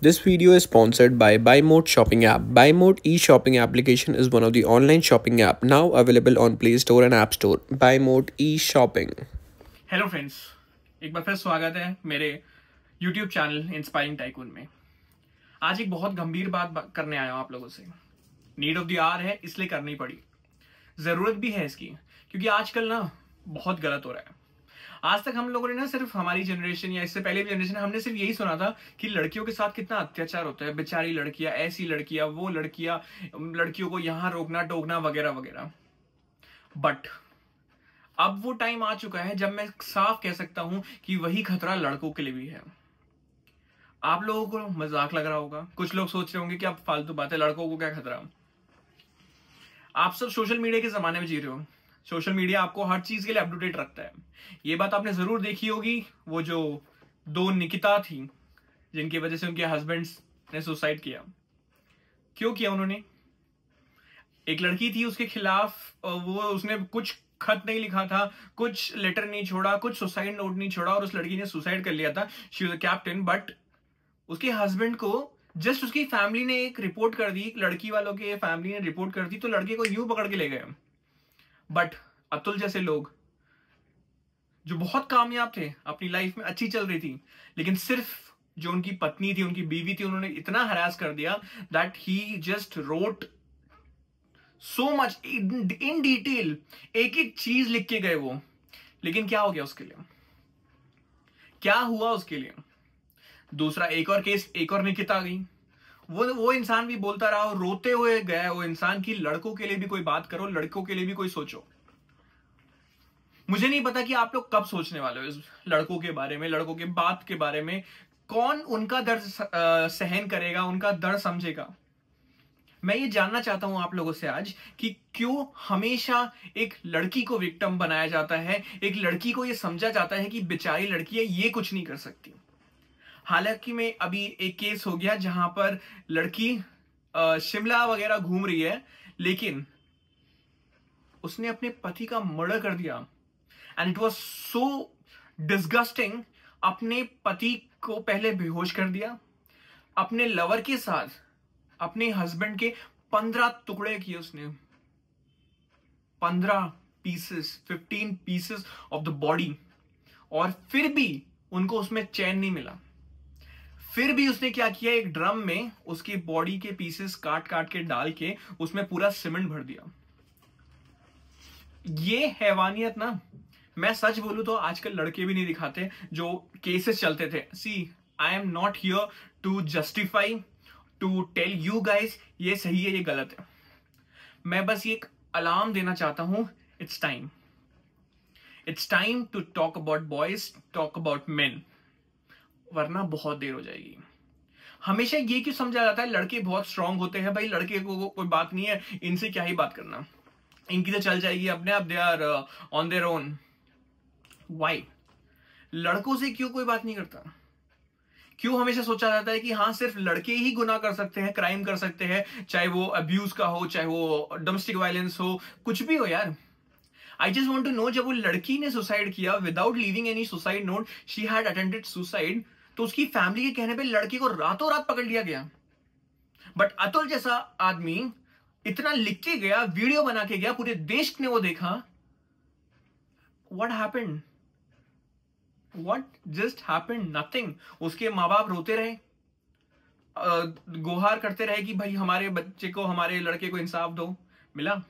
This video is sponsored by BuyMode shopping app. BuyMode e-shopping application is one of the online shopping app now available on Play Store and App Store. BuyMode e-shopping. Hello friends, एक बार फिर स्वागत है मेरे YouTube channel inspiring tycoon में। आज एक बहुत गंभीर बात करने आया हूं आप लोगों से। नीड ऑफ द आवर है, इसलिए करनी पड़ी। जरूरत भी है इसकी, क्योंकि आजकल ना बहुत गलत हो रहा है। आज तक हम लोगों ने ना सिर्फ हमारी जनरेशन या इससे पहले भी जनरेशन, हमने सिर्फ यही सुना था कि लड़कियों के साथ कितना अत्याचार होता है। बेचारी लड़कियां, ऐसी लड़कियां, वो लड़कियां, लड़कियों को यहां रोकना टोकना वगैरह वगैरह। बट अब वो टाइम आ चुका है जब मैं साफ कह सकता हूं कि वही खतरा लड़कों के लिए भी है। आप लोगों को मजाक लग रहा होगा, कुछ लोग सोच रहे होंगे कि अब फालतू बात है, लड़कों को क्या खतरा। आप सब सोशल मीडिया के जमाने में जी रहे हो। सोशल मीडिया आपको हर चीज के लिए अपडेट रखता है। ये बात आपने जरूर देखी होगी, वो जो दो निकिता थी जिनकी वजह से उनके हस्बैंड्स ने सुसाइड किया। क्यों किया उन्होंने? एक लड़की थी, उसके खिलाफ उसने कुछ खत नहीं लिखा था, कुछ लेटर नहीं छोड़ा, कुछ सुसाइड नोट नहीं छोड़ा, और उस लड़की ने सुसाइड कर लिया था। She was a captain. But उसके हस्बैंड को जस्ट उसकी फैमिली ने एक रिपोर्ट कर दी, लड़की वालों के फैमिली ने रिपोर्ट कर दी, तो लड़के को यूं पकड़ के ले गए। बट अतुल जैसे लोग जो बहुत कामयाब थे, अपनी लाइफ में अच्छी चल रही थी, लेकिन सिर्फ जो उनकी पत्नी थी, उनकी बीवी थी, उन्होंने इतना हरास कर दिया that he just road so much in detail, एक एक चीज लिख के गए वो। लेकिन क्या हो गया उसके लिए? क्या हुआ उसके लिए? दूसरा एक और केस, एक और निकिता आ गई। वो इंसान भी बोलता रहा और रोते हुए गया वो इंसान की लड़कों के लिए भी कोई बात करो, लड़कों के लिए भी कोई सोचो। मुझे नहीं पता कि आप लोग कब सोचने वाले हो इस लड़कों के बारे में, लड़कों के बात के बारे में। कौन उनका दर्द सहन करेगा, उनका दर्द समझेगा? मैं ये जानना चाहता हूं आप लोगों से आज कि क्यों हमेशा एक लड़की को विक्टिम बनाया जाता है, एक लड़की को ये समझा जाता है कि बेचारी लड़की है, ये कुछ नहीं कर सकती। हालांकि मैं अभी एक केस हो गया जहां पर लड़की शिमला वगैरह घूम रही है, लेकिन उसने अपने पति का मर्डर कर दिया। And it was so disgusting. अपने पति को पहले बेहोश कर दिया, अपने लवर के साथ अपने हस्बैंड के 15 टुकड़े किए उसने। 15 pieces, 15 pieces of the body. और फिर भी उनको उसमें चैन नहीं मिला। फिर भी उसने क्या किया, एक ड्रम में उसकी बॉडी के पीसेस काट काट के डाल के उसमें पूरा सीमेंट भर दिया। ये हैवानियत ना, मैं सच बोलूं तो आजकल लड़के भी नहीं दिखाते जो केसेस चलते थे। See, I am not here to justify, to tell you guys ये सही है ये गलत है। मैं बस ये एक अलार्म देना चाहता हूं। It's time, it's time to talk about boys, talk about men, वरना बहुत देर हो जाएगी। हमेशा ये क्यों समझा जाता है लड़के बहुत स्ट्रांग होते हैं? भाई लड़के को कोई बात नहीं है, इनसे क्या ही बात करना, इनकी तो चल जाएगी अपने आप, they are on their own. Why? लड़कों से क्यों कोई बात नहीं करता? क्यों हमेशा सोचा जाता है कि हाँ सिर्फ लड़के ही गुनाह कर सकते हैं, क्राइम कर सकते हैं, चाहे वो अब्यूज का हो, चाहे वो डोमेस्टिक वायलेंस हो, कुछ भी हो यार। I just want to know, जब वो लड़की ने सुसाइड किया without leaving any suicide note, she had attempted suicide, तो उसकी फैमिली के कहने पे लड़के को रातों रात पकड़ लिया गया। बट अतुल जैसा आदमी इतना लिख के गया, वीडियो बना के गया, पूरे देश ने वो देखा। What happened? What just happened? Nothing. उसके माँ बाप रोते रहे, गुहार करते रहे कि भाई हमारे बच्चे को, हमारे लड़के को इंसाफ दो। मिला?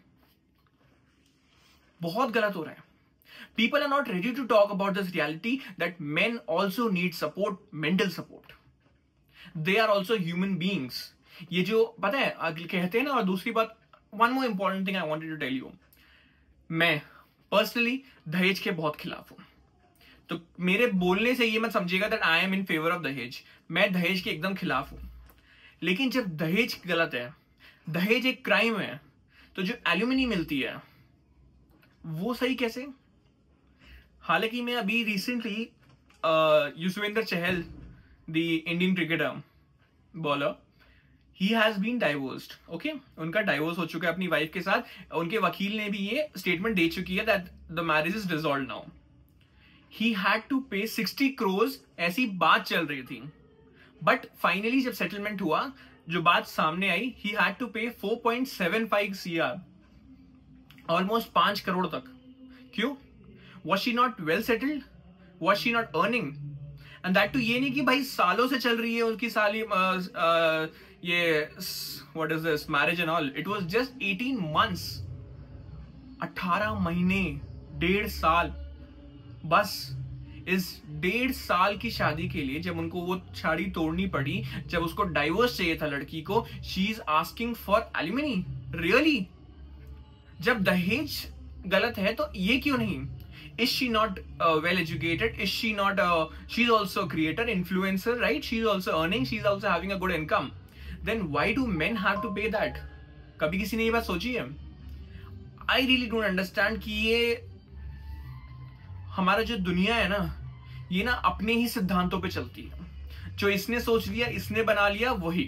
बहुत गलत हो रहा है। People are not ready to talk about this reality that men also need support, mental support. They are also human beings. ये जो पता है कहते हैं ना। और दूसरी बात, one more important thing I wanted to tell you, मैं पर्सनली दहेज के बहुत खिलाफ हूं। तो मेरे बोलने से ये मत समझिएगा that I am in favor of दहेज। मैं दहेज के एकदम खिलाफ हूं। लेकिन जब दहेज गलत है, दहेज एक क्राइम है, तो जो एल्यूमिनी मिलती है वो सही कैसे? हालांकि मैं अभी recently Yuzvendra Chahal, the Indian cricketer bowler, he has been divorced. Okay, उनका डाइवोर्स हो चुका है अपनी वाइफ के साथ। उनके वकील ने भी ये स्टेटमेंट दे चुकी है that the marriage is dissolved now. He had to pay 60 crores, ऐसी बात चल रही थी। बट फाइनली जब सेटलमेंट हुआ, जो बात सामने आई, ही हैड टू पे 4.75 CR, ऑलमोस्ट 5 करोड़ तक. क्यों? Was she not well settled? Was she not earning? And that too ये नहीं कि भाई सालों से चल रही है उसकी साली ये what is this marriage and all. It was just 18 months, 18 महीने, 1.5 साल. बस इस 1.5 साल की शादी के लिए जब उनको वो शादी तोड़नी पड़ी, जब उसको डाइवोर्स चाहिए था लड़की को, she is asking for alimony. Really? जब दहेज गलत है तो ये क्यों नहीं? Is she not well educated? Is she not she's also a creator, influencer, right? She's also earning, she's also having a good income. Then why do men have to pay that? कभी किसी ने ये बात सोची है? I really don't understand कि ये हमारा जो दुनिया है ना, ये ना अपने ही सिद्धांतों पे चलती है. जो इसने सोच लिया, इसने बना लिया, वही.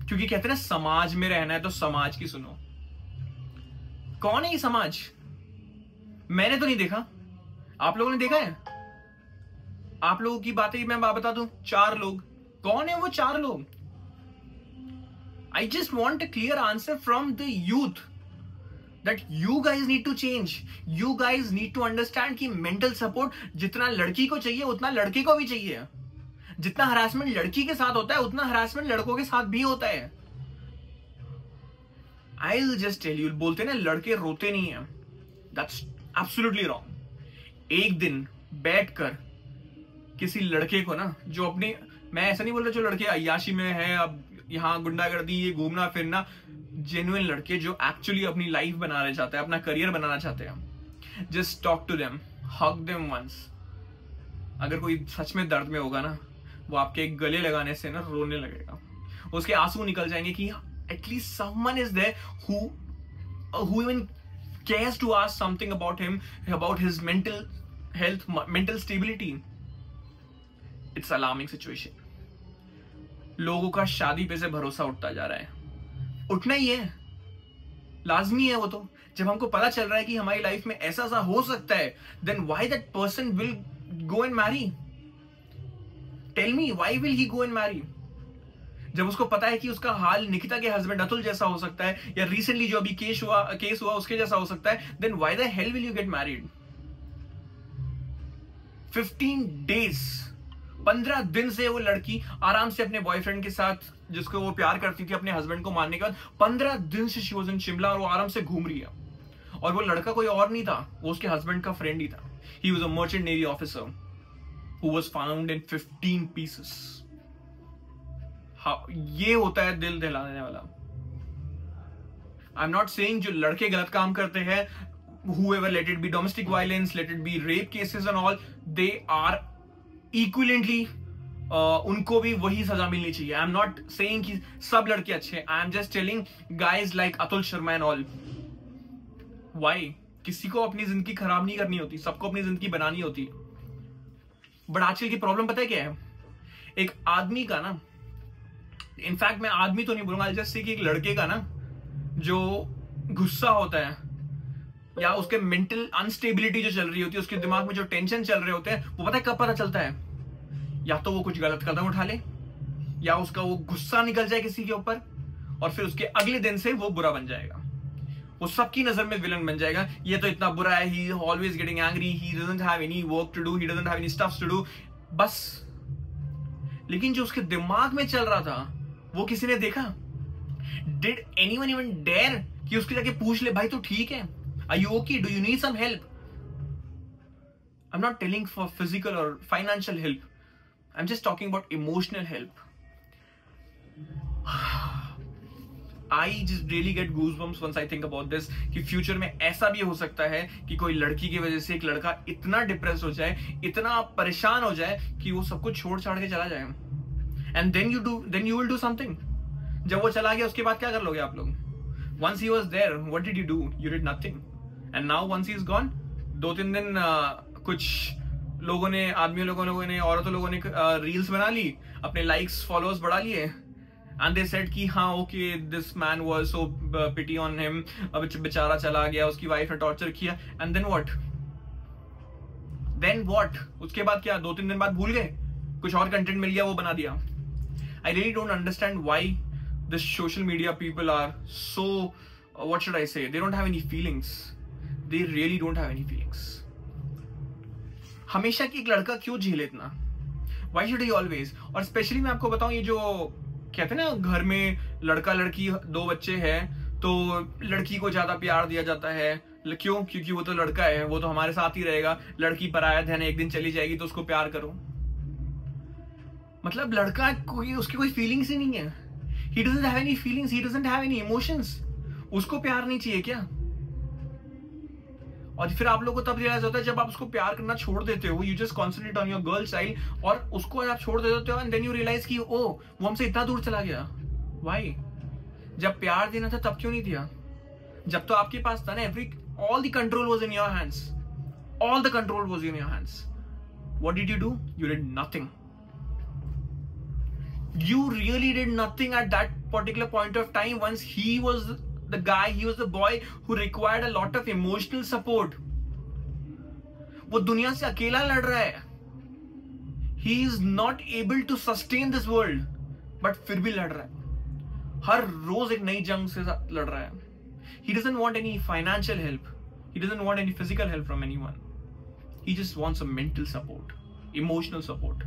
क्योंकि कहते हैं ना, समाज में रहना है तो समाज की सुनो. कौन है ये समाज? मैंने तो नहीं देखा. आप लोगों ने देखा है? आप लोगों की बातें मैं बता दूं. 4 लोग. कौन है वो 4 लोग? I just want a clear answer from the youth that you guys need to change. You guys need to understand कि mental support जितना लड़की को चाहिए उतना लड़के को भी चाहिए. जितना हरासमेंट लड़की के साथ होता है उतना हरासमेंट लड़कों के साथ भी होता है. I'll just tell you, बोलते ना लड़के रोते नहीं है. That's absolutely wrong. एक दिन बैठकर किसी लड़के को ना, जो अपने, मैं ऐसा नहीं बोल रहा जो लड़के अय्याशी में है, अब यहाँ गुंडागर्दी, ये घूमना फिरना, जेन्युइन लड़के जो एक्चुअली अपनी लाइफ बनाना चाहते हैं, अपना करियर बनाना चाहते हैं, just talk to them, hug them once. अगर कोई सच में दर्द में होगा ना, वो आपके गले लगाने से ना रोने लगेगा. उसके आंसू निकल जाएंगे कि at least someone is there who even cares to ask something about him, about his mental health, mental stability. It's alarming situation. लोगों का शादी पे से भरोसा उठता जा रहा है. उठना ही है, लाजमी है वो तो. जब हमको पता चल रहा है कि हमारी लाइफ में ऐसा ऐसा हो सकता है, then why that person will go and marry? Tell me, why will he go and marry? जब उसको पता है कि उसका हाल निकिता के हस्बैंड अतुल जैसा हो सकता है, या रिसेंटली जो अभी केस हुआ उसके जैसा हो सकता है, then why the hell will you get married? 15 days, 15 दिन से वो लड़की आराम से अपने बॉयफ्रेंड के साथ, जिसको वो प्यार करती थी अपने हस्बैंड को मारने के बाद, 15 दिन से शी वाज इन शिमला और वो आराम से घूम रही है. और वो लड़का कोई और नहीं था, वो उसके हस्बैंड का फ्रेंड ही था. He was a merchant navy officer who was found in 15 pieces. ये होता है दिल दहलाने वाला. आई एम नॉट सेइंग जो लड़के गलत काम करते हैं, whoever, let it be domestic violence, let it be rape cases and all, they are equivalently उनको भी वही सजा मिलनी चाहिए. आई एम नॉट सेइंग कि सब लड़के अच्छे. I am just telling guys like Atul Sharma and all. Why? किसी को अपनी जिंदगी खराब नहीं करनी होती, सबको अपनी जिंदगी बनानी होती है. बट आजकल की प्रॉब्लम पता है क्या है? एक आदमी का ना, इनफैक्ट मैं आदमी तो नहीं बोलूंगा, जस्ट से कि एक लड़के का ना जो गुस्सा होता है, या उसके मेंटल अनस्टेबिलिटी जो चल रही होती है, उसके दिमाग में जो टेंशन चल रहे होते हैं, वो पता है कब पता चलता है? या तो वो कुछ गलत कदम उठा ले, या उसका वो गुस्सा निकल जाए किसी के ऊपर, और फिर उसके अगले दिन से वो बुरा बन जाएगा. वो सबकी नजर में विलन बन जाएगा. ये तो इतना बुरा है, he always getting angry, he doesn't have any work to do, he doesn't have any stuffs to do. बस. लेकिन जो उसके दिमाग में चल रहा था वो किसी ने देखा? Did anyone even dare कि उसके जाके पूछ ले, भाई तो ठीक है, are you okay, do you need some help? I'm not telling for physical or financial help, I'm just talking about emotional help. I just really get goosebumps once I think about this कि future में ऐसा भी हो सकता है कि कोई लड़की की वजह से एक लड़का इतना डिप्रेस हो जाए, इतना परेशान हो जाए कि वो सब कुछ छोड़ छाड़ के चला जाए. And then you will do something. जब वो चला गया उसके बाद क्या कर लोगे आप लोग? Once he was there, what did you do? You did nothing. And now once he is gone, 2-3 दिन कुछ लोगों ने, आदमी लोगों ने, औरतों लोगों ने रील्स बना ली, अपने लाइक्स फॉलोअर्स बढ़ा लिए, and they said कि हाँ okay, this man was so pity on him, अब बेचारा चला गया, उसकी वाइफ ने टॉर्चर किया. And then what? उसके बाद क्या? 2-3 दिन बाद भूल गए, कुछ और कंटेंट मिल गया, वो बना दिया. I really don't understand why the social media people are so what should I say, they don't have any feelings. They really don't have any feelings. हमेशा कि एक लड़का क्यों झेले इतना? Why should he always? और स्पेशली मैं आपको बताऊं, ये जो कहते हैं ना घर में लड़का लड़की दो बच्चे हैं तो लड़की को ज्यादा प्यार दिया जाता है, क्यों? क्योंकि वो तो लड़का है, वो तो हमारे साथ ही रहेगा, लड़की पराया धन है, एक दिन चली जाएगी तो उसको प्यार करो। मतलब लड़का कोई, उसकी कोई फीलिंग्स ही नहीं है। He doesn't have any feelings, he doesn't have any emotions. उसको प्यार नहीं चाहिए क्या? और फिर आप लोगों को तब रियलाइज होता है जब आप उसको प्यार करना छोड़ देते हो, you just concentrate on your girl child, और उसको आप छोड़ देते हो एंड देन यू रियलाइज कि ओ वो हमसे इतना दूर चला गया। व्हाई? जब प्यार देना था तब क्यों नहीं दिया? जब तो आपके पास था ना, all the control was in your hands. All the control was in your hands. What did you do? You did nothing. You really did nothing at that particular point of time. Once he was the guy, he was the boy who required a lot of emotional support. वो दुनिया से अकेला लड़ रहा है. He is not able to sustain this world, but फिर भी लड़ रहा है. हर रोज एक नई जंग से लड़ रहा है. He doesn't want any financial help. He doesn't want any physical help from anyone. He just wants some mental support, emotional support.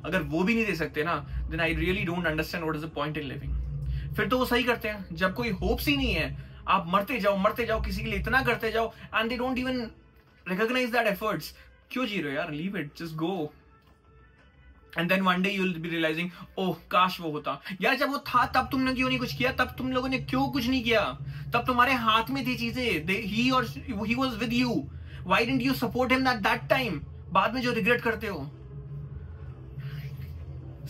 अगर वो भी नहीं दे सकते ना, then I really don't understand what is the point in living. फिर तो वो सही करते हैं, जब कोई होप्स ही नहीं है, आप मरते जाओ किसी के लिए इतना करते जाओ, and they don't even recognize that efforts. क्यों जी रहे हो यार? Leave it, just go. And then one day you'll be realizing, ओह काश वो होता यार। जब वो था तब तुमने क्यों नहीं कुछ किया? तब तुम लोगों ने क्यों कुछ नहीं किया? तब तुम्हारे हाथ में थी चीजें, he was with you. Why didn't you support him at that time? बाद में जो रिग्रेट करते हो।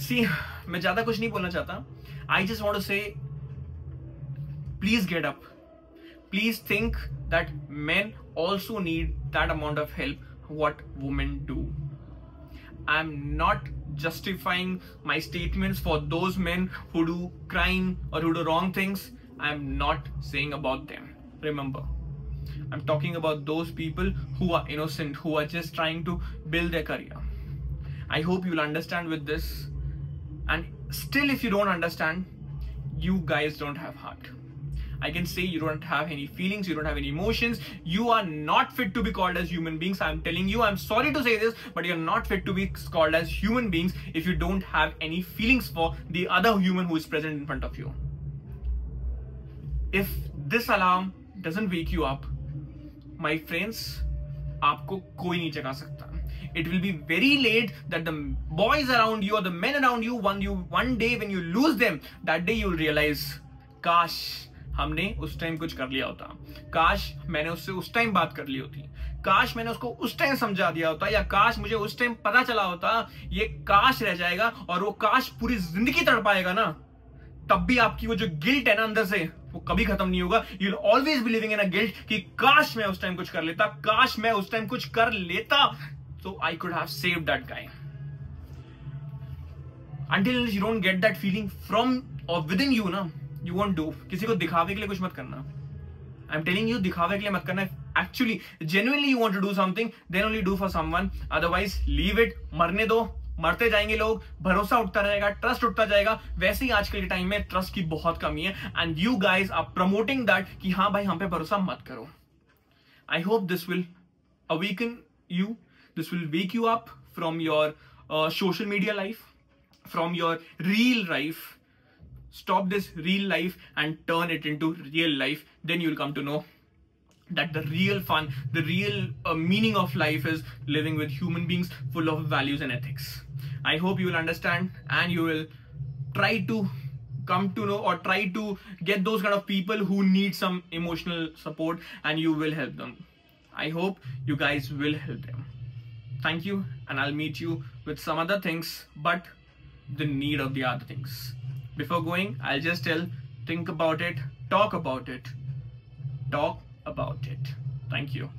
See, मैं ज्यादा कुछ नहीं बोलना चाहता। I just want to say, please get up. Please think that men also need that amount of help what women do. I'm not justifying my statements for those men who do crime or who do wrong things. I'm not saying about them. Remember, I'm talking about those people who are innocent, who are just trying to build their career. I hope you'll understand with this. And still, if you don't understand, you guys don't have heart. I can say you don't have any feelings, you don't have any emotions, you are not fit to be called as human beings. I'm telling you, I'm sorry to say this, but you're not fit to be called as human beings if you don't have any feelings for the other human who is present in front of you. If this alarm doesn't wake you up, my friends, आपको कोई नहीं जगा सकता. It will be very late that the boys around you or the men around you, one day when you lose them, that day you'll realize, काश हमने उस time कुछ कर लिया होता, काश मैंने उससे उस टाइम बात कर ली होती, काश मैंने उसको उस टाइम समझा दिया होता, या काश मुझे उस टाइम पता चला होता. ये काश रह जाएगा और वो काश पूरी जिंदगी तड़पाएगा ना. तब भी आपकी वो जो गिल्ट है ना अंदर से, वो कभी खत्म नहीं होगा. You will always be living in a guilt कि काश मैं उस टाइम कुछ कर लेता, काश मैं उस टाइम कुछ कर लेता, so I could have saved that guy. Until you don't get that feeling from or within you ना, you won't do. किसी को दिखावे के लिए कुछ मत करना. I'm telling you, दिखावे के लिए मत करना. Actually, genuinely you want to do something, then only do for someone. Otherwise, leave it. मरने दो, मरते जाएंगे लोग, भरोसा उठता रहेगा, ट्रस्ट उठता जाएगा. वैसे ही आजकल के टाइम में ट्रस्ट की बहुत कमी है, and you guys are promoting that कि हाँ भाई हम पे भरोसा मत करो. I hope this will awaken you. This will wake you up from your social media life, from your real life. Stop this real life and turn it into real life. Then you'll come to know that the real fun, the real meaning of life is living with human beings full of values and ethics. I hope you will understand and you will try to come to know or try to get those kind of people who need some emotional support, and you will help them. I hope you guys will help them. Thank you, and I'll meet you with some other things, but the need of the other things. Before going, I'll just tell, think about it, talk about it. Talk about it. Thank you.